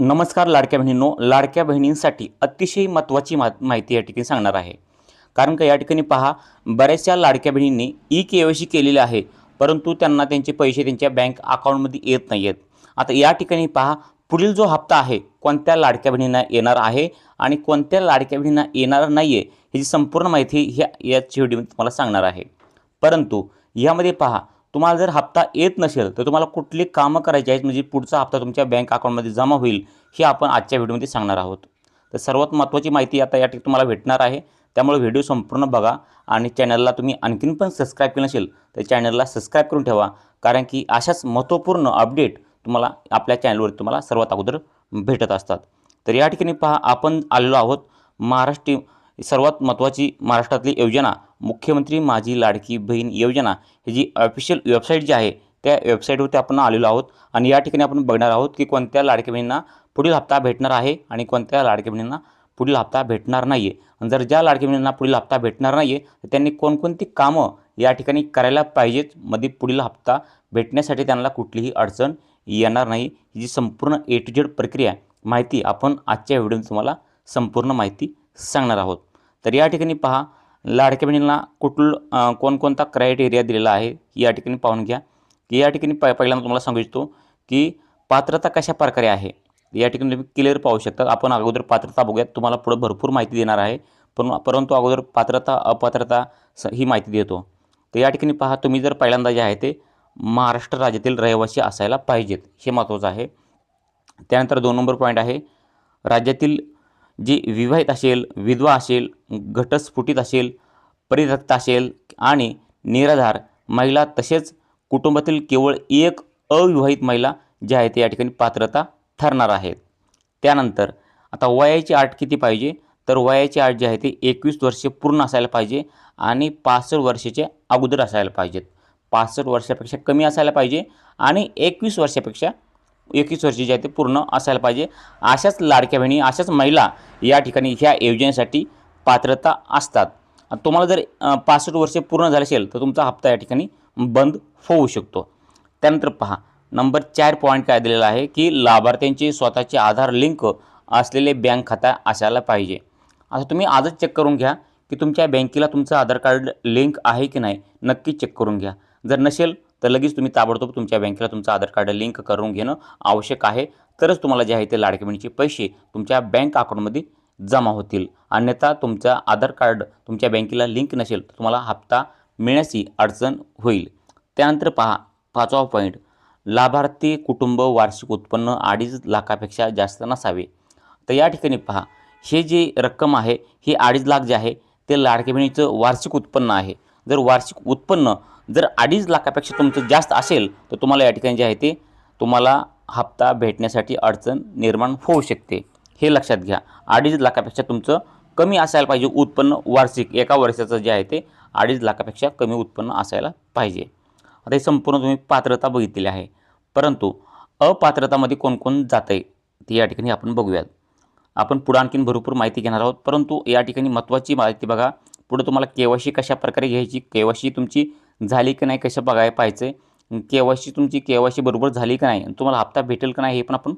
नमस्कार लाडक्या बहिणींनो, लाडक्या बहिणींसाठी अतिशय महत्त्वाची माहिती या ठिकाणी सांगणार आहे. कारण का या ठिकाणी पहा, बऱ्याचशा लाडक्या बहिणींनी ई-के-वाय-सी केलेले आहे, परंतु त्यांना त्यांचे पैसे त्यांच्या बँक अकाउंटमध्ये येत नाही आहेत. आता या ठिकाणी पहा, पुढील जो हप्ता आहे कोणत्या लाडक्या बहिणींना येणार आहे आणि कोणत्या लाडक्या बहिणींना येणार नाही आहे, ह्याची संपूर्ण माहिती याची व्हिडिओमध्ये तुम्हाला सांगणार आहे. परंतु यामध्ये पहा, तुम्हाला जर हप्ता येत नसेल तर तुम्हाला कुठली कामं करायची आहेत, म्हणजे पुढचा हप्ता तुमच्या बँक अकाउंटमध्ये जमा होईल, हे आपण आजच्या व्हिडिओमध्ये सांगणार आहोत. तर सर्वात महत्त्वाची माहिती आता या ठिकाणी तुम्हाला भेटणार आहे. त्यामुळे व्हिडिओ संपूर्ण बघा आणि चॅनलला तुम्ही आणखीन पण सबस्क्राईब केलं नसेल तर चॅनलला सबस्क्राईब करून ठेवा. कारण की अशाच महत्त्वपूर्ण अपडेट तुम्हाला आपल्या चॅनलवर तुम्हाला सर्वात अगोदर भेटत असतात. तर या ठिकाणी पहा, आपण आलेलो आहोत महाराष्ट्र सर्वात महत्त्वाची महाराष्ट्रातली योजना मुख्यमंत्री माझी लाडकी बहीण योजना, ही जी ऑफिशियल वेबसाईट जी आहे त्या वेबसाईटवरती आपण आलेलो आहोत. आणि या ठिकाणी आपण बघणार आहोत की कोणत्या लाडक्या बहिणींना पुढील हप्ता भेटणार आहे आणि कोणत्या लाडक्या बहिणींना पुढील हप्ता भेटणार नाही आहे. आणि जर ज्या लाडक्या बहिणींना पुढील हप्ता भेटणार नाही आहे तर त्यांनी कोणकोणती कामं या ठिकाणी करायला पाहिजेत, मध्ये पुढील हप्ता भेटण्यासाठी त्यांना कुठलीही अडचण येणार नाही, ही जी संपूर्ण ए टू झेड प्रक्रिया माहिती आपण आजच्या व्हिडिओमध्ये तुम्हाला संपूर्ण माहिती सांगणार आहोत. तर या ठिकाणी पहा, लाडक्या बहिणींना कोणकोणता क्रायटेरिया दिलेला आहे या ठिकाणी पाहून घ्या. की या ठिकाणी पहिल्यांदा तुम्हाला सांगू इच्छितो की पात्रता कशा प्रकारे आहे. या ठिकाणी तुम्ही क्लिअर पाहू शकता. आपण अगोदर पात्रता बघूयात, तुम्हाला पुढे भरपूर माहिती देणार आहे, परंतु अगोदर पात्रता अपात्रता ही माहिती देतो. तर या ठिकाणी पहा, तुम्ही जर पहिल्यांदा जे आहे ते महाराष्ट्र राज्यातील रहिवासी असायला पाहिजेत, हे महत्त्वाचं आहे. त्यानंतर 2 नंबर पॉईंट आहे, राज्यातील जी विवाहित असेल, विधवा असेल, घटस्फोटित असेल, परित्यक्त असेल आणि निराधार महिला, तसेच कुटुंबातील केवळ एक अविवाहित महिला जी आहे ते या ठिकाणी पात्रता ठरणार आहेत. त्यानंतर आता वयाची अट किती पाहिजे, तर वयाची अट जी आहे ते 21 वर्षे पूर्ण असायला पाहिजे आणि 65 वर्षाच्या अगोदर असायला पाहिजेत. 65 वर्षापेक्षा कमी असायला पाहिजे आणि 21 वर्षापेक्षा 21 वर्षे जे आहे ते पूर्ण असायला पाहिजे. अशाच लाडक्या बहिणी, अशाच महिला या ठिकाणी ह्या योजनेसाठी पात्रता असतात. तुम्हाला जर 65 वर्षे पूर्ण झाले असेल तर तुमचा हप्ता या ठिकाणी बंद होऊ शकतो. त्यानंतर पहा, नंबर 4 पॉईंट काय दिलेला आहे की लाभार्थ्यांचे स्वतःचे आधार लिंक असलेले बँक खाता असायला पाहिजे. आता तुम्ही आजच चेक करून घ्या की तुमच्या बँकेला तुमचं आधार कार्ड लिंक आहे की नाही, नक्की चेक करून घ्या. जर नसेल तर लगेच तुम्ही ताबडतोब तुमच्या बँकेला तुमचं आधार कार्ड लिंक करून घेणं आवश्यक आहे. तरच तुम्हाला जे आहे ते लाडक्या बहिणीचे पैसे तुमच्या बँक अकाउंटमध्ये जमा होतील. अन्यथा तुमचं आधार कार्ड तुमच्या बँकेला लिंक नसेल तर तुम्हाला हप्ता मिळण्याची अडचण होईल. त्यानंतर पहा, 5वा पॉईंट, लाभार्थी कुटुंब वार्षिक उत्पन्न 2.5 लाखापेक्षा जास्त नसावे. तर या ठिकाणी पहा, हे जी रक्कम आहे ही 2.5 लाख जे आहे ते लाडक्या बहिणीचं वार्षिक उत्पन्न आहे. जर वार्षिक उत्पन्न जर 2.5 लाखापेक्षा तुमचं जास्त असेल तर तुम्हाला या ठिकाणी जे आहे ते तुम्हाला हप्ता भेटण्यासाठी अडचण निर्माण होऊ शकते, हे लक्षात घ्या. 2.5 लाखापेक्षा तुमचं कमी असायला पाहिजे उत्पन्न वार्षिक, एका वर्षाचं जे आहे ते 2.5 लाखापेक्षा कमी उत्पन्न असायला पाहिजे. आता हे संपूर्ण तुम्ही पात्रता बघितलेली आहे. परंतु अपात्रतामध्ये कोण जातं आहे ते या ठिकाणी आपण बघूयात. आपण पुढं आणखीन भरपूर माहिती घेणार आहोत, परंतु या ठिकाणी महत्त्वाची माहिती बघा. पुढे तुम्हाला के-वाय-सी कशाप्रकारे घ्यायची, के-वाय-सी तुमची झाली की नाही कसं बघायला पाहिजे, के-वाय-सी तुमची के-वाय-सी बरोबर झाली की नाही, तुम्हाला हप्ता भेटेल का नाही हे पण आपण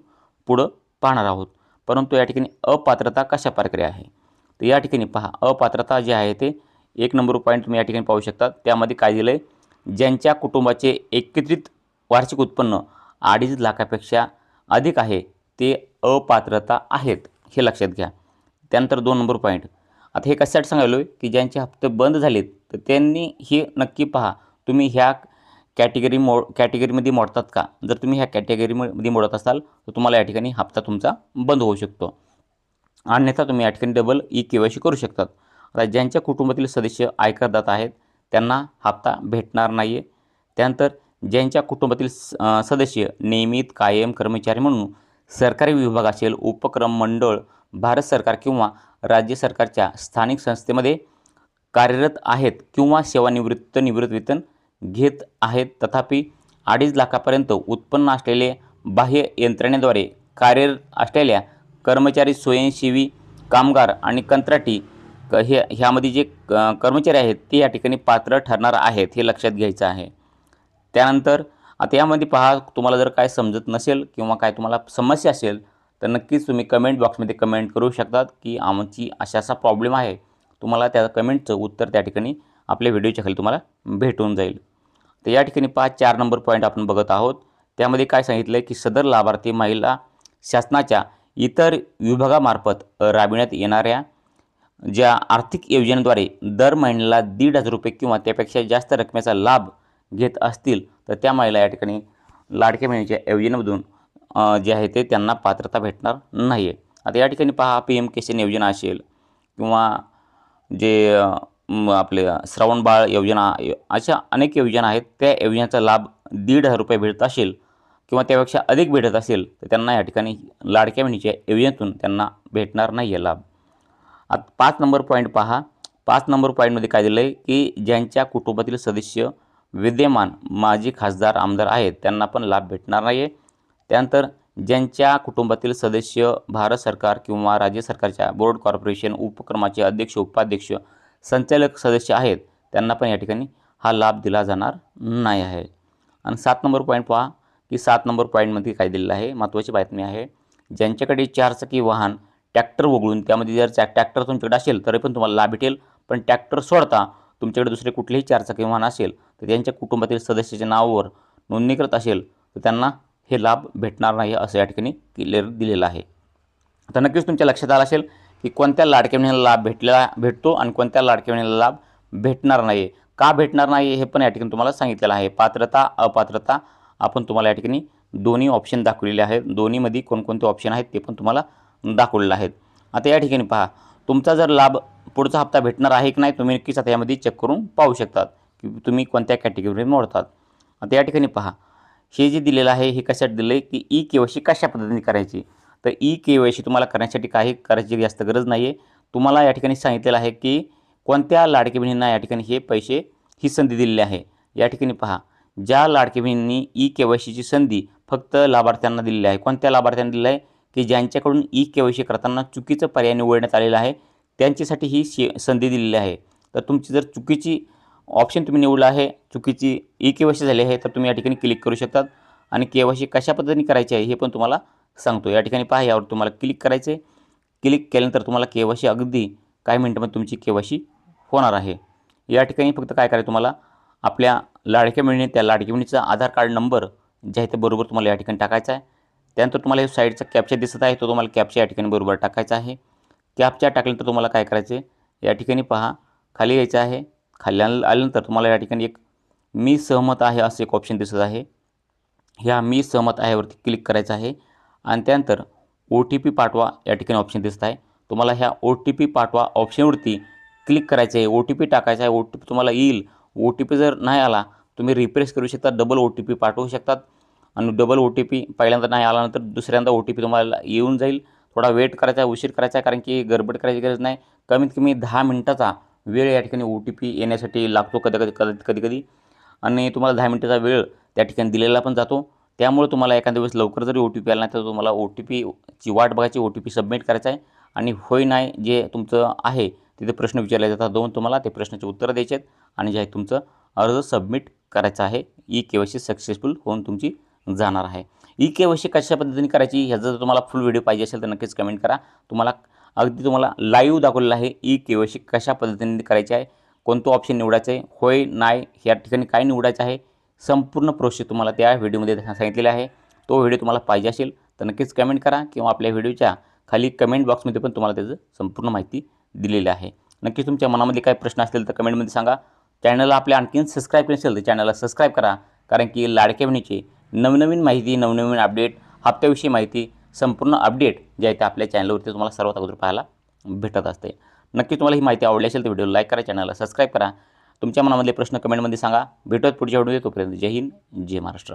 पुढं पाहणार आहोत. परंतु या ठिकाणी अपात्रता कशाप्रकारे आहे. तर या ठिकाणी पहा, अपात्रता जे आहे ते 1 नंबर पॉईंट तुम्ही या ठिकाणी पाहू शकता. त्यामध्ये काय दिलं आहे, ज्यांच्या कुटुंबाचे एकत्रित वार्षिक उत्पन्न 2.5 लाखापेक्षा अधिक आहे ते अपात्रता आहेत, हे लक्षात घ्या. त्यानंतर 2 नंबर पॉईंट, आता हे कशासाठी सांगायलो आहे की ज्यांचे हप्ते बंद झालेत तर त्यांनी हे नक्की पहा, तुम्ही ह्या कॅटेगरीमध्ये मोडतात का. जर तुम्ही ह्या कॅटेगरीमध्ये मोडत असाल तर तुम्हाला या ठिकाणी हप्ता तुमचा बंद होऊ शकतो, अन्यथा तुम्ही या ठिकाणी डबल ई-के-वाय-सी करू शकतात. आता ज्यांच्या कुटुंबातील सदस्य आयकरदाता आहेत त्यांना हप्ता भेटणार नाही आहे. त्यानंतर ज्यांच्या कुटुंबातील सदस्य नियमित कायम कर्मचारी म्हणून सरकारी विभाग असेल, उपक्रम मंडळ, भारत सरकार किंवा राज्य सरकारच्या स्थानिक संस्थेमध्ये कार्यरत आहेत किंवा सेवानिवृत्त निवृत्तीवेतन घेत आहेत, तथापि 2.5 लाखापर्यंत उत्पन्न असलेले बाह्य यंत्रणेद्वारे कार्यरत असलेल्या कर्मचारी, स्वयंसेवी कामगार आणि कंत्राटी ह्यामध्ये जे कर्मचारी आहेत ते या ठिकाणी पात्र ठरणार आहेत, हे लक्षात घ्यायचं आहे. त्यानंतर आता यामध्ये पहा, तुम्हाला जर काय समजत नसेल किंवा काय तुम्हाला समस्या असेल तर नक्कीच तुम्ही कमेंट बॉक्समध्ये कमेंट करू शकतात की आमची असा प्रॉब्लेम आहे. तुम्हाला त्या कमेंटचं उत्तर त्या ठिकाणी आपल्या व्हिडिओच्या खाली तुम्हाला भेटून जाईल. तर या ठिकाणी 4 नंबर पॉईंट आपण बघत आहोत. त्यामध्ये काय सांगितलं आहे की सदर लाभार्थी महिला शासनाच्या इतर विभागामार्फत राबविण्यात येणाऱ्या ज्या आर्थिक योजनेद्वारे दर महिन्याला ₹1,500 किंवा त्यापेक्षा जास्त रकमेचा लाभ घेत असतील तर त्या महिला या ठिकाणी लाडक्या बहिणीच्या योजनेमधून जे आहे ते त्यांना पात्रता भेटणार नाही आहे. आता या ठिकाणी पहा, PM किसान योजना असेल किंवा जे आपले श्रावण बाळ योजना अशा अनेक योजना आहेत. त्या योजनेचा लाभ ₹1,500 भेटत असेल किंवा त्यापेक्षा अधिक भेटत असेल तर त्यांना या ठिकाणी लाडक्या बहिणीच्या योजनेतून त्यांना भेटणार नाही आहे लाभ. आता 5 नंबर पॉईंट पहा. 5 नंबर पॉईंटमध्ये काय दिलं आहे की ज्यांच्या कुटुंबातील सदस्य विद्यमान माजी खासदार आमदार आहेत त्यांना पण लाभ भेटणार नाही आहे. त्यानंतर ज्यांच्या कुटुंबातील सदस्य भारत सरकार किंवा राज्य सरकारच्या बोर्ड कॉर्पोरेशन उपक्रमाचे अध्यक्ष उपाध्यक्ष संचालक सदस्य आहेत त्यांना पण या ठिकाणी हा लाभ दिला जाणार नाही आहे. आणि 7 नंबर पॉईंट पहा की 7 नंबर पॉईंटमध्ये काय दिलेलं आहे, महत्त्वाची बातमी आहे. ज्यांच्याकडे 4 चाकी वाहन ट्रॅक्टर वगळून त्यामध्ये जर ट्रॅक्टर तुमच्याकडे असेल तरी पण तुम्हाला लाभ भेटेल. पण ट्रॅक्टर सोडता तुमच्याकडे दुसरे कुठलेही 4 चाकी वाहन असेल तर त्यांच्या कुटुंबातील सदस्याच्या नावावर नोंदणी करत असेल तर त्यांना हे लाभ भेटणार नाही असं या ठिकाणी क्लिअर दिलेलं आहे. तर नक्कीच तुमच्या लक्षात आलं असेल की कोणत्या लाडक्या बहिणीला लाभ भेटतो आणि कोणत्या लाडक्या बहिणीला लाभ भेटणार नाही. का भेटणार नाही हे पण या ठिकाणी तुम्हाला सांगितलेलं आहे. पात्रता अपात्रता आपण तुम्हाला या ठिकाणी दोन्ही ऑप्शन दाखवलेले आहेत. दोन्हीमध्ये कोणकोणते ऑप्शन आहेत ते पण तुम्हाला दाखवलेलं आहेत. आता या ठिकाणी पहा, तुमचा जर लाभ पुढचा हप्ता भेटणार आहे की नाही तुम्ही नक्कीच आता यामध्ये चेक करून पाहू शकतात की तुम्ही कोणत्या कॅटेगरीमध्ये मोडतात. आता या ठिकाणी पहा, हे जे दिलेलं आहे हे कशासाठी दिलं आहे की ई-KYC कशा पद्धतीने करायची. तर ई-KYC तुम्हाला करण्यासाठी काही करायची जास्त गरज नाही आहे. तुम्हाला या ठिकाणी सांगितलेलं आहे की कोणत्या लाडक्या बहिणींना या ठिकाणी हे पैसे ही संधी दिलेली आहे. या ठिकाणी पहा, ज्या लाडक्या बहिणींनी ई-KYCची संधी फक्त लाभार्थ्यांना दिलेली आहे. कोणत्या लाभार्थ्यांना दिलेलं आहे की ज्यांच्याकडून ई-KYC करताना चुकीचं पर्याय निवडण्यात आलेला आहे त्यांच्यासाठी ही संधी दिलेली आहे. तर तुमची जर चुकीची ऑप्शन तुम्ही निवडला आहे, चुकीची ई-KYC झाली आहे तर तुम्ही या ठिकाणी क्लिक करू शकतात. आणि KYC कशा पद्धतीने करायची आहे हे पण तुम्हाला सांगतो. या ठिकाणी पहा, यावर तुम्हाला क्लिक करायचं आहे. क्लिक केल्यानंतर तुम्हाला KYC अगदी काही मिनिटांमध्ये तुमची KYC होणार आहे. या ठिकाणी फक्त काय करायचं, तुम्हाला आपल्या लाडक्या बहिणीने त्या लाडक्या बहिणीचा आधार कार्ड नंबर जे आहे ते बरोबर तुम्हाला या ठिकाणी टाकायचा आहे. त्यानंतर तुम्हाला हे साईडचा कॅप्चा दिसत आहे तो तुम्हाला कॅप्चा या ठिकाणी बरोबर टाकायचा आहे. कॅप्चा टाकल्यानंतर तुम्हाला काय करायचं आहे, या ठिकाणी पहा खाली यायचं आहे. खाली आल्यानंतर तुम्हाला या ठिकाणी एक मी सहमत आहे असं एक ऑप्शन दिसत आहे. ह्या मी सहमत आहेवरती क्लिक करायचं आहे. आणि त्यानंतर OTP पाठवा या ठिकाणी ऑप्शन दिसत आहे. तुम्हाला ह्या OTP पाठवा ऑप्शनवरती क्लिक करायचं आहे. OTP टाकायचा आहे. OTP तुम्हाला येईल. OTP जर नाही आला तुम्ही रिफ्रेश करू शकता, डबल OTP पाठवू शकतात. आणि डबल OTP पहिल्यांदा नाही आल्यानंतर दुसऱ्यांदा OTP तुम्हाला येऊन जाईल. थोडा वेट करायचा आहे, उशीर करायचा आहे, कारण की गडबड करायची गरज नाही. कमीत कमी 10 मिनिटाचा वेळ या ठिकाणी OTP येण्यासाठी लागतो कधी. आणि तुम्हाला 10 मिनिटाचा वेळ त्या ठिकाणी दिलेला पण जातो. त्यामुळे तुम्हाला एखाद्या वेळेस लवकर जरी OTP आला नाही तर तुम्हाला OTPची वाट बघायची, OTP सबमिट करायचा आहे. आणि होय नाही जे तुमचं आहे तिथे प्रश्न विचारले जातात, दोन तुम्हाला ते प्रश्नाचे उत्तरं द्यायचे आहेत आणि जे आहे तुमचं अर्ज सबमिट करायचा आहे. ई-KYC सक्सेसफुल होऊन तुमची जाणार आहे. ई-KYC कशा पद्धतीने करायची ह्याचा जर तुम्हाला फुल व्हिडिओ पाहिजे असेल तर नक्कीच कमेंट करा. तुम्हाला लाईव्ह दाखवलेलं आहे ई-KYC कशा पद्धतीने करायची आहे, कोणतं ऑप्शन निवडायचं आहे, होय नाही ह्या ठिकाणी काय निवडायचं आहे, संपूर्ण प्रोसेस तुम्हाला त्या व्हिडिओमध्ये सांगितलेलं आहे. तो व्हिडिओ तुम्हाला पाहिजे असेल तर नक्कीच कमेंट करा किंवा आपल्या व्हिडिओच्या खाली कमेंट बॉक्समध्ये पण तुम्हाला त्याचं संपूर्ण माहिती दिलेली आहे. नक्कीच तुमच्या मनामध्ये काही प्रश्न असतील तर कमेंटमध्ये सांगा. चॅनलला आपल्या आणखीन सबस्क्राईब केलं असेल तर चॅनलला सबस्क्राईब करा, कारण की लाडक्या बहिणीची नवनवीन माहिती, नवनवीन अपडेट, हप्त्याविषयी माहिती, संपूर्ण अपडेट जे आहे ते आपल्या चॅनलवरती तुम्हाला सर्वात अगोदर पाहायला भेटत असते. नक्की तुम्हाला ही माहिती आवडली असेल तर व्हिडिओ लाईक करा, चॅनलला सबस्क्राईब करा. तुमच्या मनामधले प्रश्न कमेंटमध्ये सांगा. भेटूयात पुढच्या व्हिडिओ. तोपर्यंत जय हिंद, जय महाराष्ट्र.